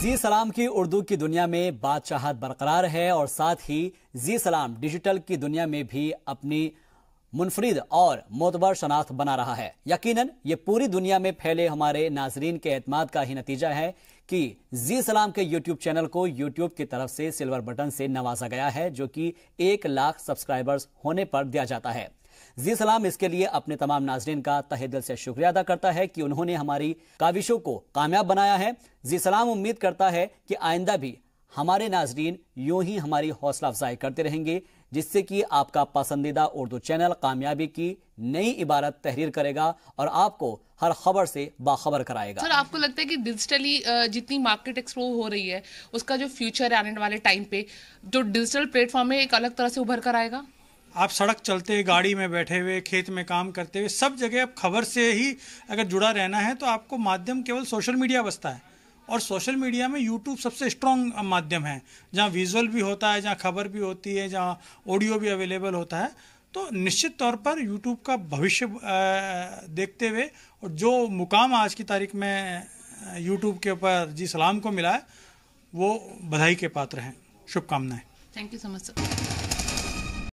जी सलाम की उर्दू की दुनिया में बादशाहत बरकरार है और साथ ही जी सलाम डिजिटल की दुनिया में भी अपनी मुनफरिद और मोतबर शनाख्त बना रहा है। यकीनन ये पूरी दुनिया में फैले हमारे नाजरीन के एतमाद का ही नतीजा है कि जी सलाम के यूट्यूब चैनल को यूट्यूब की तरफ से सिल्वर बटन से नवाजा गया है, जो कि 1 लाख सब्सक्राइबर्स होने पर दिया जाता है। जी सलाम इसके लिए अपने तमाम नाजरीन का तहे दिल से शुक्रिया अदा करता है कि उन्होंने हमारी काविशों को कामयाब बनाया है। जी सलाम उम्मीद करता है कि आइंदा भी हमारे नाजरीन यूं ही हमारी हौसला अफजाई करते रहेंगे, जिससे कि आपका पसंदीदा उर्दू चैनल कामयाबी की नई इबारत तहरीर करेगा और आपको हर खबर से बाखबर कराएगा। सर, आपको लगता है कि डिजिटली जितनी मार्केट एक्सप्लोर हो रही है उसका जो फ्यूचर है आने वाले टाइम पे जो डिजिटल प्लेटफॉर्म है एक अलग तरह से उभर कर आएगा? आप सड़क चलते, गाड़ी में बैठे हुए, खेत में काम करते हुए, सब जगह अब खबर से ही अगर जुड़ा रहना है तो आपको माध्यम केवल सोशल मीडिया बचता है। और सोशल मीडिया में यूट्यूब सबसे स्ट्रॉन्ग माध्यम है, जहाँ विजुअल भी होता है, जहाँ खबर भी होती है, जहाँ ऑडियो भी अवेलेबल होता है। तो निश्चित तौर पर यूट्यूब का भविष्य देखते हुए और जो मुकाम आज की तारीख में यूट्यूब के ऊपर जी सलाम को मिला है वो बधाई के पात्र हैं। शुभकामनाएं। Thank you so much sir.